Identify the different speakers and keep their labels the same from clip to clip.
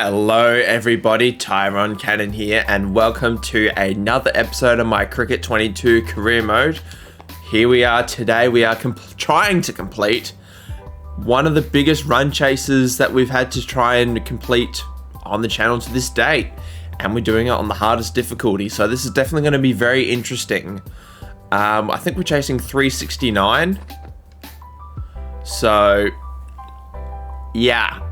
Speaker 1: Hello everybody, Tyrone Cannon here, and welcome to another episode of my Cricket 22 career mode. Here we are today. We are trying to complete one of the biggest run chases that we've had to try and complete on the channel to this date, and we're doing it on the hardest difficulty, so this is definitely going to be very interesting. I think we're chasing 369, so yeah.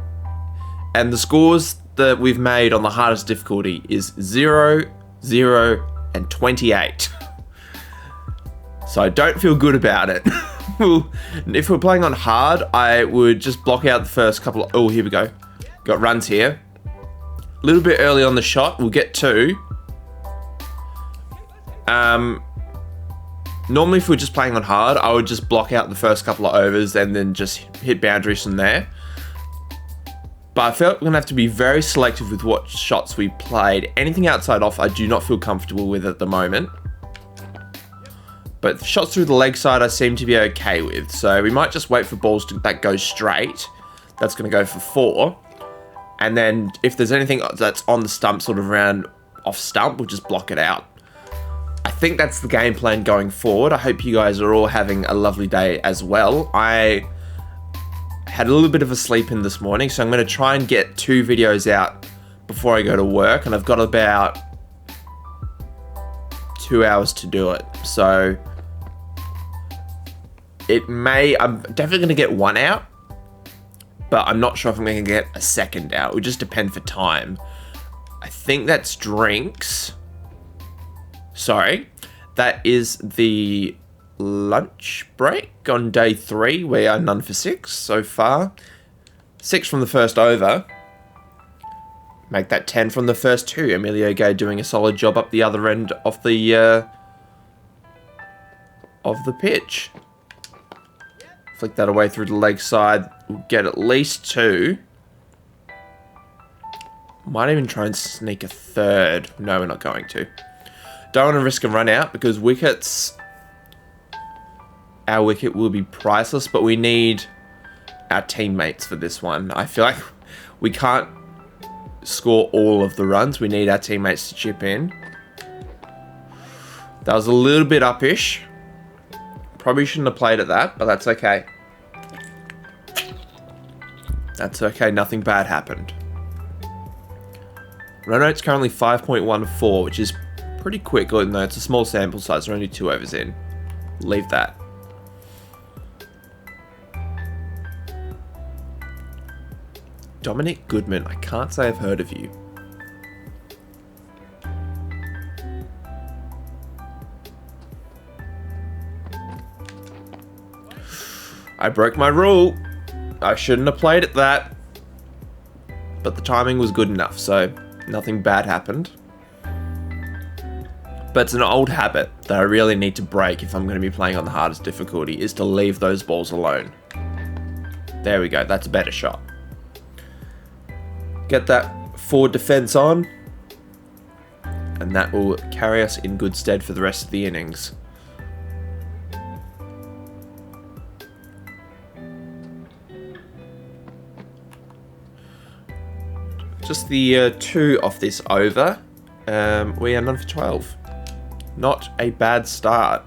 Speaker 1: And the scores that we've made on the hardest difficulty is 0, 0, and 28. So I don't feel good about it. If we're playing on hard, I would just block out the first couple of... Oh, here we go. Got runs here. A little bit early on the shot. We'll get 2. Normally, if we're just playing on hard, I would just block out the first couple of overs and then just hit boundaries from there. But I felt we're going to have to be very selective with what shots we played. Anything outside off, I do not feel comfortable with at the moment. But shots through the leg side, I seem to be okay with. So we might just wait for balls that go straight. That's going to go for 4. And then if there's anything that's on the stump, sort of around off stump, we'll just block it out. I think that's the game plan going forward. I hope you guys are all having a lovely day as well. I had a little bit of a sleep in this morning, so I'm going to try and get 2 videos out before I go to work, and I've got about 2 hours to do it. So I'm definitely going to get 1 out, but I'm not sure if I'm going to get a second out. It would just depend for time. I think that's drinks. Sorry, that is the lunch break on day 3. We are none for 6 so far. 6 from the first over. Make that 10 from the first 2. Emilio Gay doing a solid job up the other end of the pitch. Flick that away through the leg side. We'll get at least 2. Might even try and sneak a third. No, we're not going to. Don't want to risk a run out because our wicket will be priceless, but we need our teammates for this one. I feel like we can't score all of the runs. We need our teammates to chip in. That was a little bit uppish. Probably shouldn't have played at that, but that's okay. That's okay. Nothing bad happened. Run rate's currently 5.14, which is pretty quick, even though it's a small sample size. We're only 2 overs in. Leave that. Dominic Goodman, I can't say I've heard of you. I broke my rule. I shouldn't have played at that. But the timing was good enough, so nothing bad happened. But it's an old habit that I really need to break if I'm going to be playing on the hardest difficulty, is to leave those balls alone. There we go, that's a better shot. Get that forward defense on, and that will carry us in good stead for the rest of the innings. Just the 2 off this over. We are none for 12. Not a bad start.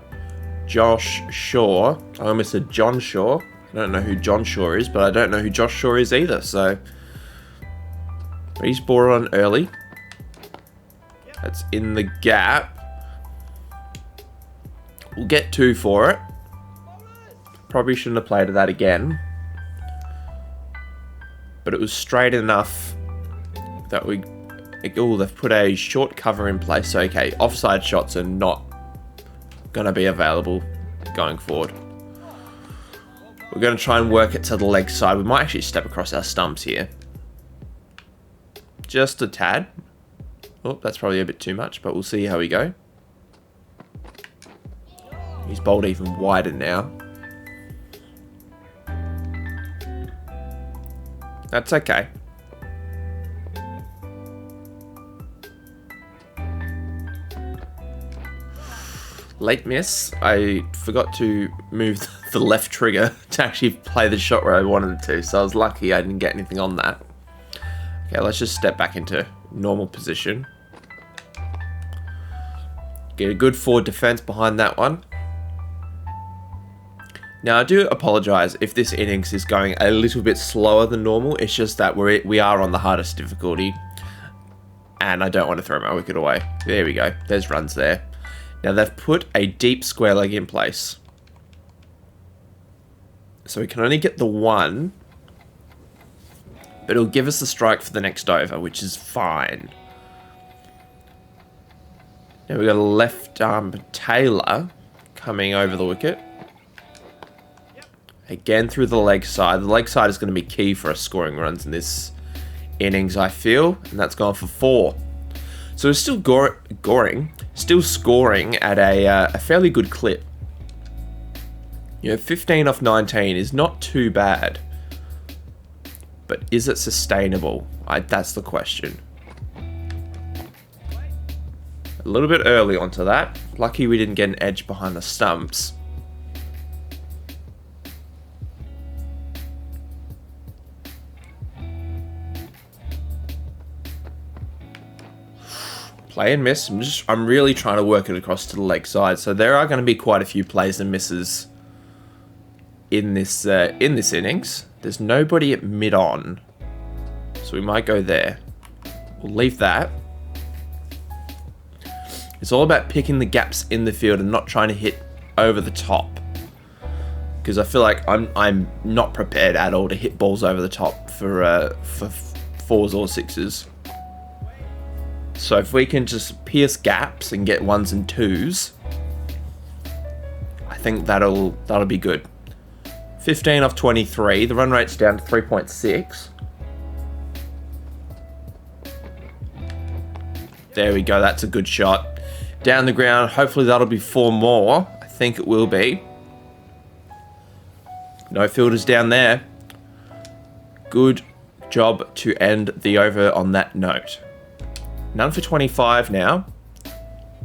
Speaker 1: Josh Shaw. I almost said John Shaw. I don't know who John Shaw is, but I don't know who Josh Shaw is either, so he's ball on early. That's in the gap. We'll get 2 for it. Probably shouldn't have played that again. But it was straight enough that we... Oh, they've put a short cover in place. So, okay, offside shots are not going to be available going forward. We're going to try and work it to the leg side. We might actually step across our stumps here. Just a tad. Oh, that's probably a bit too much, but we'll see how we go. He's bowled even wider now. That's okay. Late miss. I forgot to move the left trigger to actually play the shot where I wanted it to, so I was lucky I didn't get anything on that. Okay, let's just step back into normal position. Get a good forward defense behind that one. Now, I do apologize if this innings is going a little bit slower than normal. It's just that we are on the hardest difficulty. And I don't want to throw my wicket away. There we go. There's runs there. Now, they've put a deep square leg in place. So we can only get the one. But it'll give us the strike for the next over, which is fine. Now we've got a left arm Taylor coming over the wicket. Again through the leg side. The leg side is going to be key for us scoring runs in this innings, I feel. And that's gone for 4. So we're still still scoring at a fairly good clip. You know, 15 off 19 is not too bad. But is it sustainable? That's the question. A little bit early onto that. Lucky we didn't get an edge behind the stumps. Play and miss. I'm really trying to work it across to the leg side. So there are going to be quite a few plays and misses in this innings. There's nobody at mid-on, so we might go there. We'll leave that. It's all about picking the gaps in the field and not trying to hit over the top, because I feel like I'm not prepared at all to hit balls over the top for 4s or 6s. So if we can just pierce gaps and get 1s and 2s, I think that'll be good. 15 off 23. The run rate's down to 3.6. There we go. That's a good shot. Down the ground. Hopefully that'll be 4 more. I think it will be. No fielders down there. Good job to end the over on that note. None for 25 now.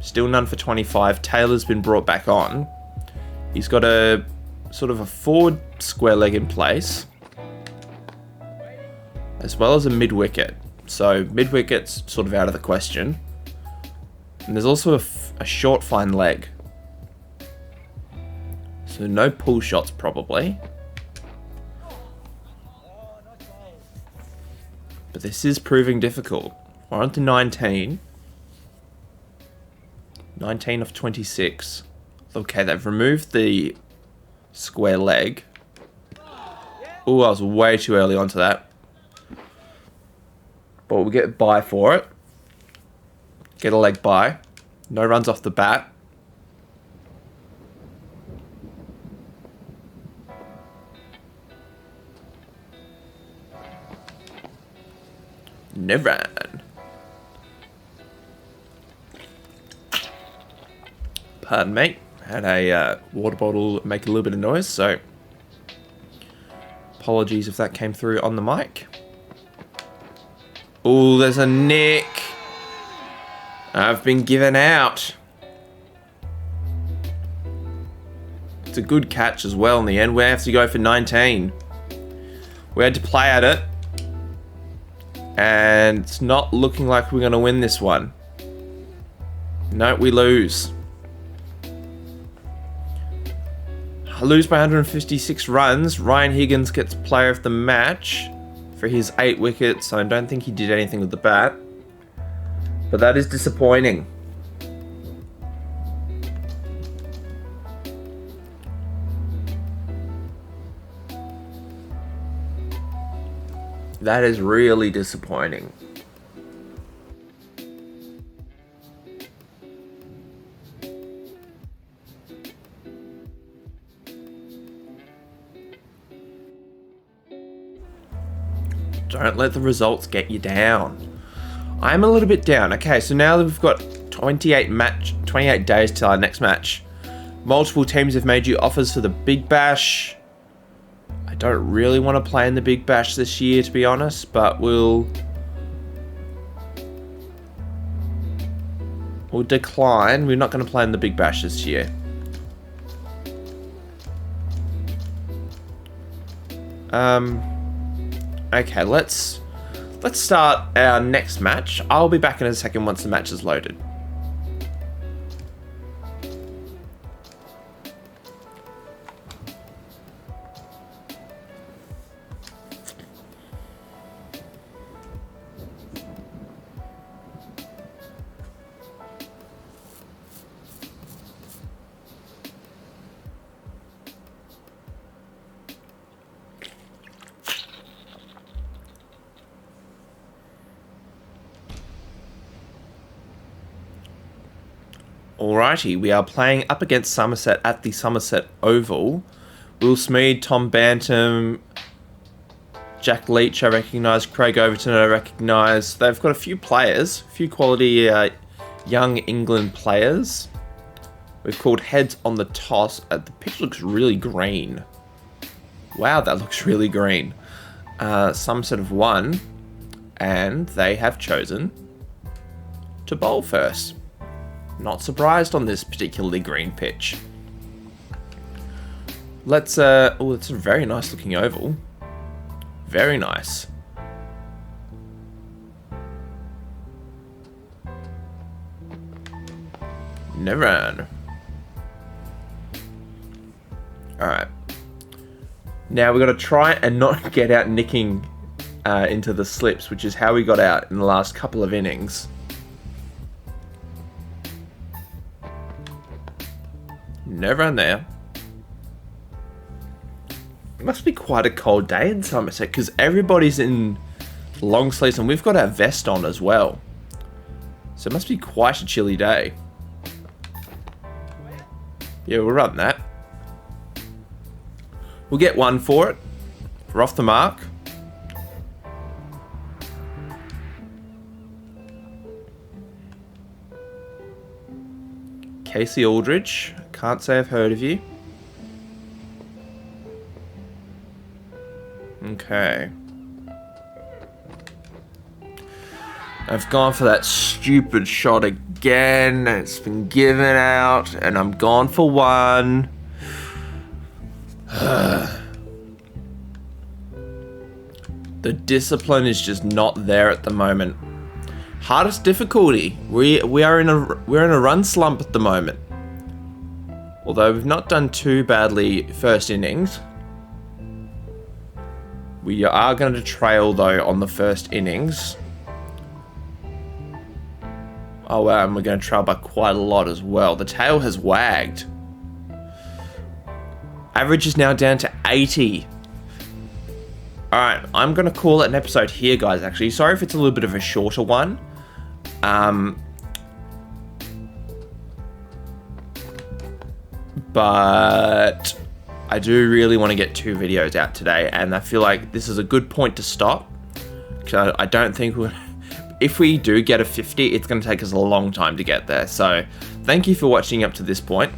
Speaker 1: Still none for 25. Taylor's been brought back on. He's got a sort of a forward square leg in place, as well as a mid-wicket. So mid-wicket's sort of out of the question. And there's also a short fine leg. So no pull shots probably. But this is proving difficult. We're on to 19. 19 of 26. Okay, they've removed the square leg. Oh, I was way too early onto that. But we'll get a bye for it. Get a leg bye. No runs off the bat. No run. Pardon me. Had a water bottle make a little bit of noise, so apologies if that came through on the mic. Oh, there's a nick. I've been given out. It's a good catch as well in the end. We have to go for 19. We had to play at it. And it's not looking like we're going to win this one. No, we lose. I lose by 156 runs. Ryan Higgins gets player of the match for his 8 wickets. I don't think he did anything with the bat. But that is disappointing. That is really disappointing. Don't let the results get you down. I'm a little bit down. Okay, so now that we've got 28 days till our next match. Multiple teams have made you offers for the Big Bash. I don't really want to play in the Big Bash this year, to be honest, but we'll decline. We're not going to play in the Big Bash this year. Okay, let's let's start our next match. I'll be back in a second once the match is loaded. Alrighty, we are playing up against Somerset at the Somerset Oval. Will Smead, Tom Bantam, Jack Leach I recognise, Craig Overton I recognise. They've got a few players, a few quality young England players. We've called heads on the toss. The pitch looks really green. Wow, that looks really green. Somerset have won, and they have chosen to bowl first. Not surprised on this particularly green pitch. Let's, oh, it's a very nice looking oval. Very nice. Never. Alright. Now we've got to try and not get out nicking into the slips, which is how we got out in the last couple of innings. Never on there. It must be quite a cold day in Somerset because everybody's in long sleeves and we've got our vest on as well. So it must be quite a chilly day. Yeah, we'll run that. We'll get one for it. We're off the mark. Casey Aldridge. Can't say I've heard of you. Okay. I've gone for that stupid shot again. It's been given out, and I'm gone for one. The discipline is just not there at the moment. Hardest difficulty. We're in a run slump at the moment. Although we've not done too badly first innings. We are going to trail though on the first innings. Oh wow, and we're going to trail by quite a lot as well. The tail has wagged. Average is now down to 80. Alright, I'm going to call it an episode here, guys, actually. Sorry if it's a little bit of a shorter one. But I do really want to get 2 videos out today, and I feel like this is a good point to stop. Because I don't think if we do get a 50, it's going to take us a long time to get there. So thank you for watching up to this point.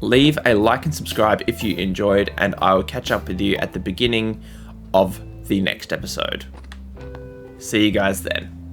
Speaker 1: Leave a like and subscribe if you enjoyed, and I will catch up with you at the beginning of the next episode. See you guys then.